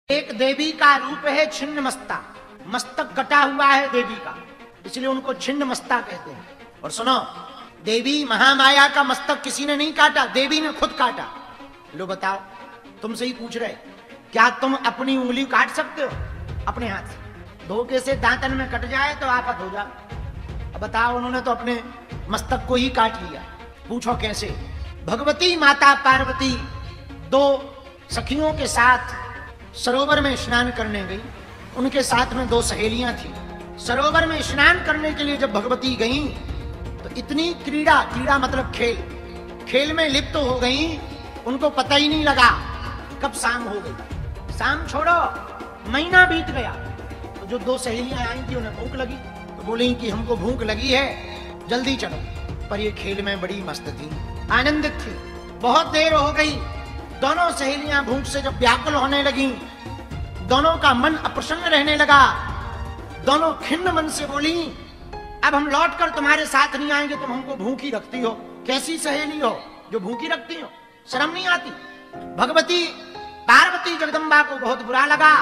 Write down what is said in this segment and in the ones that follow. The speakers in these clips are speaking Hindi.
एक देवी का रूप है छिन्न मस्ता, मस्तक कटा हुआ है देवी का, इसलिए उनको छिन्न मस्ता कहते हैं। और सुनो, देवी महामाया का मस्तक किसी ने नहीं काटा, देवी ने खुद काटा। लो बताओ, तुमसे ही पूछ रहे, क्या तुम अपनी उंगली काट सकते हो अपने हाथ से? धोखे से दांतन में कट जाए तो आफत हो जाए। अब बताओ, उन्होंने तो अपने मस्तक को ही काट लिया। पूछो कैसे? भगवती माता पार्वती दो सखियों के साथ सरोवर में स्नान करने गई। उनके साथ में दो सहेलियां थी। सरोवर में स्नान करने के लिए जब भगवती गईं तो इतनी क्रीड़ा मतलब खेल में लिप्त हो गईं, उनको पता ही नहीं लगा कब शाम हो गई। शाम छोड़ो, महीना बीत गया। तो जो दो सहेलियां आई थी उन्हें भूख लगी, तो बोली कि हमको भूख लगी है, जल्दी चलो। पर ये खेल में बड़ी मस्त थी, आनंदित थी। बहुत देर हो गई, दोनों सहेलियां भूख से जब व्याकुल होने लगी, दोनों का मन अप्रसन्न रहने लगा। दोनों खिन्न मन से बोली, अब हम लौटकर तुम्हारे साथ नहीं आएंगे, तुम हमको भूखी रखती हो। कैसी सहेली हो जो भूखी रखती हो? शर्म नहीं आती? भगवती पार्वती जगदम्बा को बहुत बुरा लगा।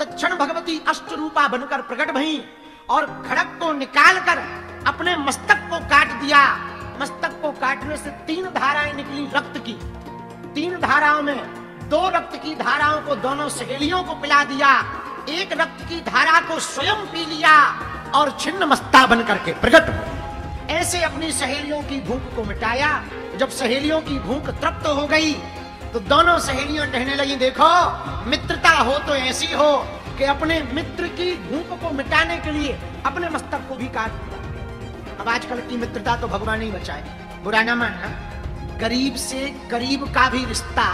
तत्क्षण भगवती अष्ट रूपा बनकर प्रकट भई और खड़ग को निकालकर अपने मस्तक को काट दिया। मस्तक को काटने से 3 धाराएं निकली रक्त की। 3 धाराओं में 2 रक्त की धाराओं को दोनों सहेलियों को पिला दिया, 1 रक्त की धारा को स्वयं पी लिया और छिन्न मस्ता बन करके प्रकट हुए। ऐसे अपनी सहेलियों की भूख को मिटाया। जब सहेलियों की भूख तृप्त हो गई तो दोनों सहेलियां कहने लगी, देखो मित्रता हो तो ऐसी हो कि अपने मित्र की भूख को मिटाने के लिए अपने मस्तक को भी काट दिया। अब आजकल की मित्रता तो भगवान ही बचाए, बुरा ना मानना। गरीब से गरीब का भी रिश्ता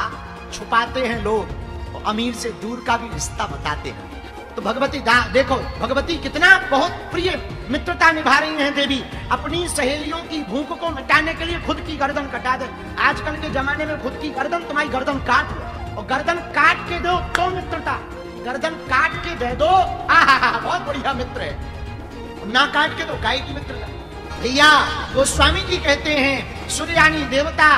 छुपाते हैं लोग, और अमीर से दूर का भी रिश्ता बताते हैं। तो भगवती देखो, भगवती कितना बहुत प्रिय मित्रता निभा रही हैं देवी। अपनी सहेलियों की भूख को मिटाने के लिए खुद की गर्दन कटा दे। आजकल के जमाने में खुद की गर्दन, तुम्हारी गर्दन काट लो, और गर्दन काट के दो तो मित्रता। गर्दन काट के दे दो, आहा बहुत बढ़िया मित्र है। ना काट के दो, गाय की मित्रता। भैया गोस्वामी जी कहते हैं, सूर्यानी देवता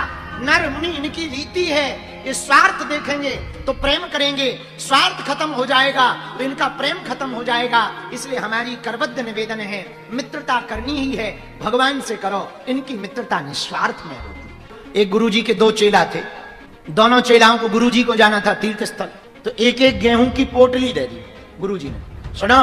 नर मुनि इनकी रीति है, ये स्वार्थ देखेंगे तो प्रेम करेंगे, स्वार्थ खत्म हो जाएगा तो इनका प्रेम खत्म हो जाएगा। इसलिए हमारी करबद्ध निवेदन है, मित्रता करनी ही है, भगवान से करो। इनकी मित्रता निस्वार्थ में होती। एक गुरुजी के 2 चेला थे। दोनों चेलाओं को गुरुजी को जाना था तीर्थ स्थल, तो एक गेहूं की पोटली दे दी गुरुजी ने। सुनो,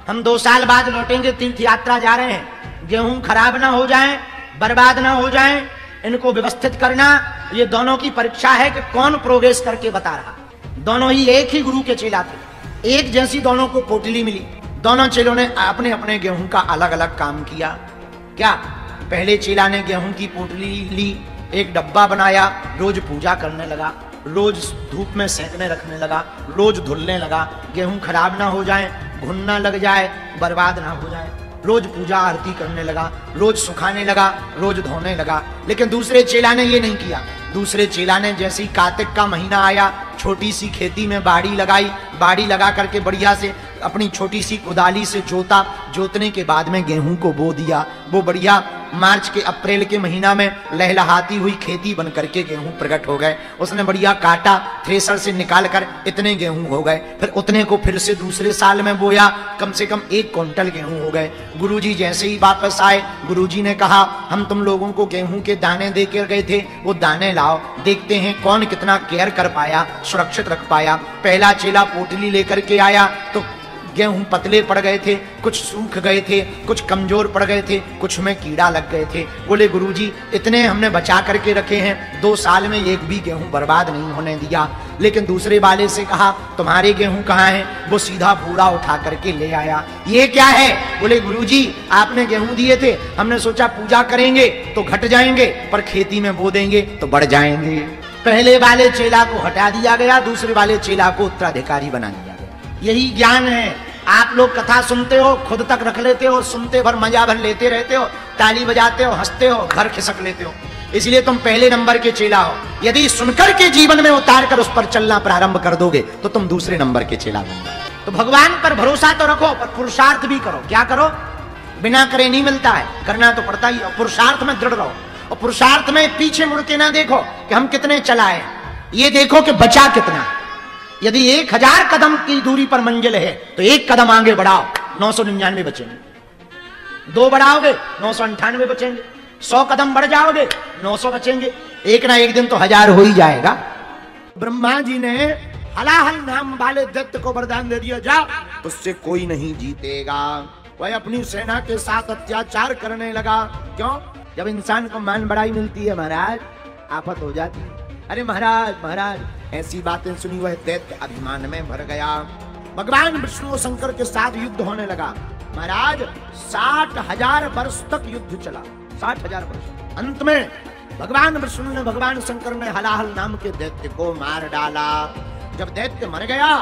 हम 2 साल बाद लौटेंगे, तीर्थ यात्रा जा रहे हैं, गेहूं खराब ना हो जाए, बर्बाद ना हो जाए, इनको व्यवस्थित करना। ये दोनों की परीक्षा है कि कौन प्रोग्रेस करके बता रहा। दोनों ही एक ही गुरु के चेला थे, एक जैसी दोनों को पोटली मिली। दोनों चेलों ने अपने अपने गेहूं का अलग अलग काम किया। क्या? पहले चेला ने गेहूं की पोटली ली, एक डब्बा बनाया, रोज पूजा करने लगा, रोज धूप में सेकने रखने लगा, रोज धुलने लगा, गेहूं खराब ना हो जाए, घुन ना लग जाए, बर्बाद ना हो जाए। रोज पूजा आरती करने लगा, रोज सुखाने लगा, रोज धोने लगा। लेकिन दूसरे चेला ने ये नहीं किया। दूसरे चेला ने जैसे ही कार्तिक का महीना आया, छोटी सी खेती में बाड़ी लगाई, बाड़ी लगा करके बढ़िया से अपनी छोटी सी कुदाली से जोता, जोतने के बाद में गेहूं को बो दिया। वो बढ़िया मार्च के अप्रैल के महीना में लहलहाती हुई खेती बन करके गेहूं प्रकट हो गए। उसने बढ़िया काटा, थ्रेसर से निकाल कर इतने गेहूं हो गए। फिर उतने को फिर से दूसरे साल में बोया, कम से कम 1 क्विंटल गेहूं हो गए। गुरुजी जैसे ही वापस आए, गुरुजी ने कहा, हम तुम लोगों को गेहूं के दाने दे कर गए थे, वो दाने लाओ, देखते हैं कौन कितना केयर कर पाया, सुरक्षित रख पाया। पहला चेला पोटली लेकर के आया तो गेहूं पतले पड़ गए थे, कुछ सूख गए थे, कुछ कमजोर पड़ गए थे, कुछ में कीड़ा लग गए थे। बोले गुरुजी इतने हमने बचा करके रखे हैं, 2 साल में एक भी गेहूं बर्बाद नहीं होने दिया। लेकिन दूसरे वाले से कहा, तुम्हारे गेहूं कहाँ हैं? वो सीधा पूरा उठा करके ले आया। ये क्या है? बोले गुरुजी आपने गेहूं दिए थे, हमने सोचा पूजा करेंगे तो घट जाएंगे, पर खेती में बो देंगे तो बढ़ जाएंगे। पहले वाले चेला को हटा दिया गया, दूसरे वाले चेला को उत्तराधिकारी बना दिया गया। यही ज्ञान है। आप लोग कथा सुनते हो, खुद तक रख लेते हो, सुनते भर मजा भर लेते रहते हो, ताली बजाते हो, हंसते हो, घर खिसक लेते हो। इसलिए तुम पहले नंबर के चेला हो। यदि सुनकर के जीवन में उतार कर उस पर चलना प्रारंभ कर दोगे तो तुम दूसरे नंबर के चेला बन। तो भगवान पर भरोसा तो रखो, पर पुरुषार्थ भी करो। क्या करो? बिना करे नहीं मिलता है, करना तो पड़ता ही। और पुरुषार्थ में दृढ़ रहो, और पुरुषार्थ में पीछे मुड़ के ना देखो कि हम कितने चलाए, ये देखो कि बचा कितना। यदि 1000 कदम की दूरी पर मंजिल है तो 1 कदम आगे बढ़ाओ, 999 बचेंगे। 2 बढ़ाओगे 998 बचेंगे। 100 कदम बढ़ जाओगे 900 बचेंगे। एक ना एक दिन तो 1000 हो ही जाएगा। ब्रह्मा जी ने हलाहल नाम वाले दैत्य को वरदान दे दिया, जा उससे कोई नहीं जीतेगा। वह अपनी सेना के साथ अत्याचार करने लगा। क्यों? जब इंसान को मान बढ़ाई मिलती है महाराज, आफत हो जाती है। अरे महाराज महाराज, ऐसी बातें सुनी वह दैत्य अभिमान में भर गया। भगवान विष्णु और शंकर के साथ युद्ध होने लगा। महाराज 60,000 वर्ष तक युद्ध चला, 60,000 वर्ष। अंत में भगवान विष्णु ने, भगवान शंकर ने हलाहल नाम के दैत्य को मार डाला। जब दैत्य मर गया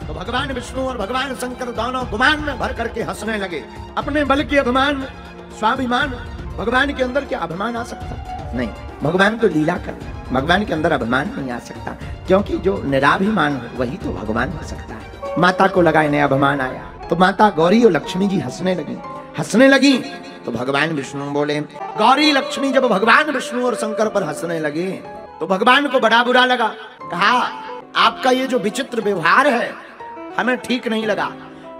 तो भगवान विष्णु और भगवान शंकर दोनों गुमान में भर करके हंसने लगे। अपने बल के अभिमान, स्वाभिमान। भगवान के अंदर क्या अभिमान आ सकता? नहीं, भगवान तो लीला कर, भगवान के अंदर अभिमान नहीं आ सकता, क्योंकि जो निराभिमान हो वही तो भगवान हो सकता है। माता को लगा इन्हें अभिमान आया तो माता गौरी और लक्ष्मी जी हंसने लगी। हंसने लगी तो भगवान विष्णु बोले, गौरी लक्ष्मी जब भगवान विष्णु और शंकर पर हंसने लगे तो भगवान को बड़ा बुरा लगा। कहा, आपका ये जो विचित्र व्यवहार है हमें ठीक नहीं लगा।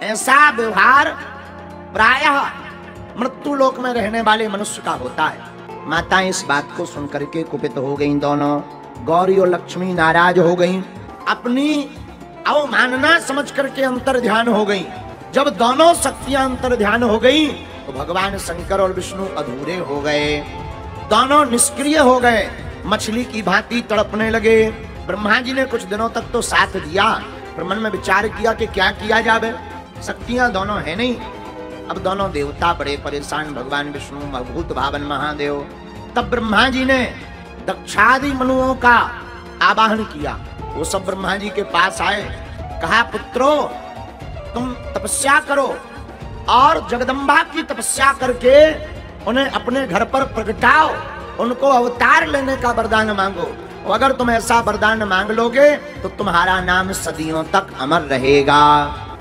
ऐसा व्यवहार प्रायः मृत्यु लोक में रहने वाले मनुष्य का होता है। माता इस बात को सुनकर के कुपित हो गईं। दोनों गौरी और लक्ष्मी नाराज हो गईं, अपनी अवमानना समझ करके अंतर ध्यान हो गईं। जब दोनों शक्तियां अंतर ध्यान हो गईं तो भगवान शंकर और विष्णु अधूरे हो गए, दोनों निष्क्रिय हो गए, मछली की भांति तड़पने लगे। ब्रह्मा जी ने कुछ दिनों तक तो साथ दिया, पर मन में विचार किया कि क्या किया जाए, शक्तियां दोनों है नहीं। अब दोनों देवता बड़े परेशान, भगवान विष्णु भूत भावन महादेव। तब ब्रह्मा जी ने दक्षादि मनुओं का आवाहन किया। वो सब ब्रह्मा जी के पास आए, कहा, पुत्रो तुम तपस्या करो और जगदम्बा की तपस्या करके उन्हें अपने घर पर प्रगटाओ, उनको अवतार लेने का वरदान मांगो। और अगर तुम ऐसा वरदान मांग लोगे तो तुम्हारा नाम सदियों तक अमर रहेगा।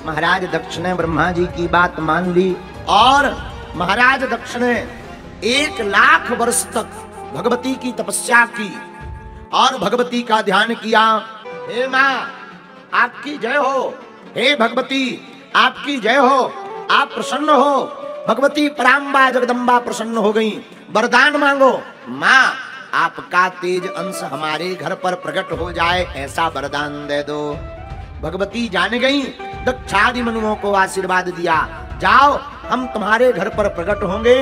महाराज दक्ष ने ब्रह्मा जी की बात मान ली और महाराज दक्ष ने 1,00,000 वर्ष तक भगवती की तपस्या की और भगवती का ध्यान किया। हे माँ आपकी जय हो, हे भगवती आपकी जय हो, आप प्रसन्न हो। भगवती पराम्बा जगदम्बा प्रसन्न हो गई। वरदान मांगो, माँ आपका तेज अंश हमारे घर पर प्रकट हो जाए, ऐसा वरदान दे दो। भगवती जान गई, दक्षादि मनुओं को आशीर्वाद दिया, जाओ हम तुम्हारे घर पर प्रकट होंगे।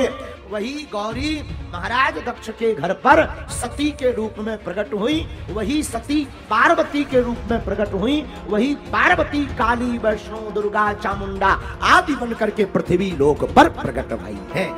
वही गौरी महाराज दक्ष के घर पर सती के रूप में प्रकट हुई, वही सती पार्वती के रूप में प्रकट हुई, वही पार्वती काली वैष्णो दुर्गा चामुंडा आदि बनकर के पृथ्वी लोक पर प्रकट भई है।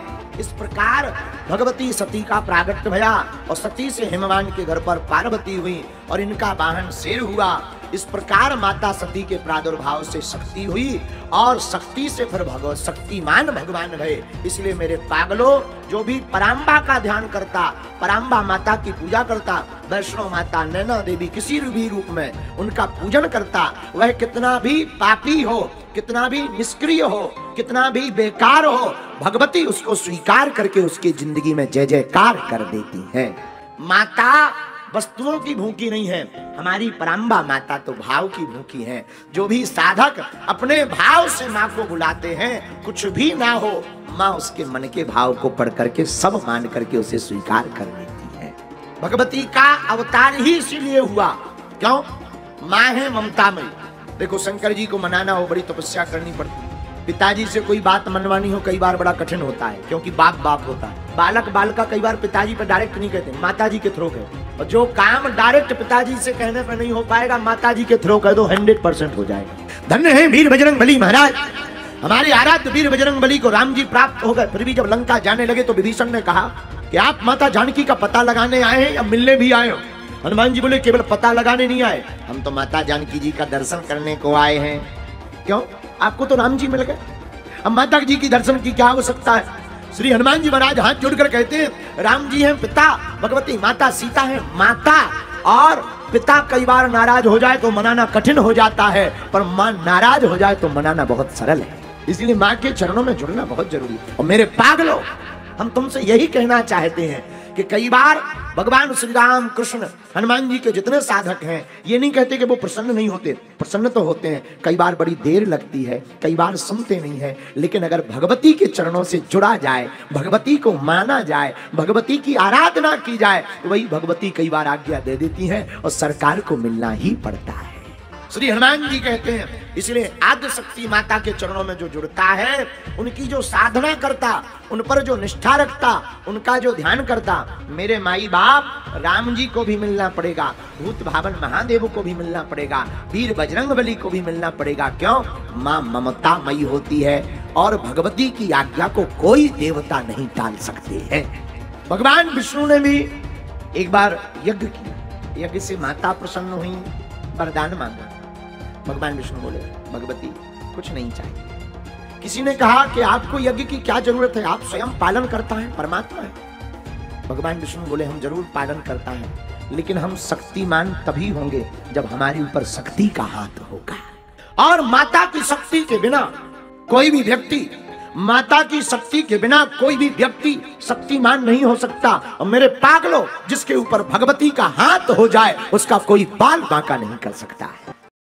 इस प्रकार भगवती सती का प्रागट्य भया और सती से हिमवान के घर पर पार्वती हुई और इनका वाहन शेर हुआ। इस प्रकार माता सती के प्रादुर्भाव से शक्ति हुई और शक्ति से फिर शक्तिमान भगवान भये। इसलिए मेरे पागलों, जो भी पराम्बा का ध्यान करता, पराम्बा माता की पूजा करता, वैष्णो माता नैना देवी किसी भी रूप में उनका पूजन करता, वह कितना भी पापी हो, कितना भी निष्क्रिय हो, कितना भी बेकार हो, भगवती उसको स्वीकार करके उसकी जिंदगी में जय जयकार कर देती है। माता वस्तुओं की भूखी नहीं है, हमारी पराम्बा माता तो भाव की भूखी है। जो भी साधक अपने भाव से माँ को बुलाते हैं, कुछ भी ना हो, माँ उसके मन के भाव को पढ़ करके सब मान करके उसे स्वीकार कर लेती है। भगवती का अवतार ही इसीलिए हुआ, क्यों? माँ है ममतामयी। देखो शंकर जी को मनाना हो, बड़ी तपस्या करनी पड़ती है। पिताजी से कोई बात मनवानी हो कई बार बड़ा कठिन होता है, क्योंकि बाप बाप होता है। बालक बालिका कई बार पिताजी पर डायरेक्ट नहीं कहते, माताजी के थ्रू कहते। और जो काम डायरेक्ट पिताजी से कहने पर नहीं हो पाएगा, माताजी के थ्रू कह दो, 100% हो जाएगा। धन्य है वीर बजरंग बली महाराज, हमारे आराध्य वीर बजरंग बली को राम जी प्राप्त हो गए। फिर भी जब लंका जाने लगे तो विभीषण ने कहा कि आप माता जानकी का पता लगाने आए हैं या मिलने भी आए हो? हनुमान जी बोले, केवल पता लगाने नहीं आए, हम तो माता जानकी जी का दर्शन करने को आए हैं। क्यों? आपको तो राम जी मिल गए, अब माता जी की दर्शन की क्या आवश्यकता है? श्री हनुमान जी महाराज हाथ जोड़कर कहते हैं, राम जी हैं पिता, भगवती माता सीता है माता। और पिता कई बार नाराज हो जाए तो मनाना कठिन हो जाता है, पर माँ नाराज हो जाए तो मनाना बहुत सरल है। इसलिए माँ के चरणों में जुड़ना बहुत जरूरी है। और मेरे पागलों, हम तुमसे यही कहना चाहते हैं कि कई बार भगवान श्री राम कृष्ण हनुमान जी के जितने साधक हैं, ये नहीं कहते कि वो प्रसन्न नहीं होते, प्रसन्न तो होते हैं। कई बार बड़ी देर लगती है, कई बार सुनते नहीं है, लेकिन अगर भगवती के चरणों से जुड़ा जाए, भगवती को माना जाए, भगवती की आराधना की जाए, तो वही भगवती कई बार आज्ञा दे देती है और सरकार को मिलना ही पड़ता है। श्री हनुमान जी कहते हैं, इसलिए आद्य शक्ति माता के चरणों में जो जुड़ता है, उनकी जो साधना करता, उन पर जो निष्ठा रखता, उनका जो ध्यान करता, मेरे माई बाप राम जी को भी मिलना पड़ेगा, भूत भावन महादेव को भी मिलना पड़ेगा, वीर बजरंगबली को भी मिलना पड़ेगा। क्यों? मां ममतामयी होती है और भगवती की आज्ञा को कोई देवता नहीं टाल सकते हैं। भगवान विष्णु ने भी एक बार यज्ञ किया, यज्ञ से माता प्रसन्न हुई, वरदान मांगा। भगवान विष्णु बोले, भगवती कुछ नहीं चाहिए। किसी ने कहा कि आपको यज्ञ की क्या जरूरत है, आप स्वयं पालन करता है, परमात्मा है। भगवान विष्णु बोले, हम जरूर पालन करता है, लेकिन हम शक्तिमान तभी होंगे जब हमारे ऊपर शक्ति का हाथ होगा। और माता की शक्ति के बिना कोई भी व्यक्ति, माता की शक्ति के बिना कोई भी व्यक्ति शक्तिमान नहीं हो सकता। और मेरे पागलों, जिसके ऊपर भगवती का हाथ हो जाए, उसका कोई बाल बांका नहीं कर सकता है।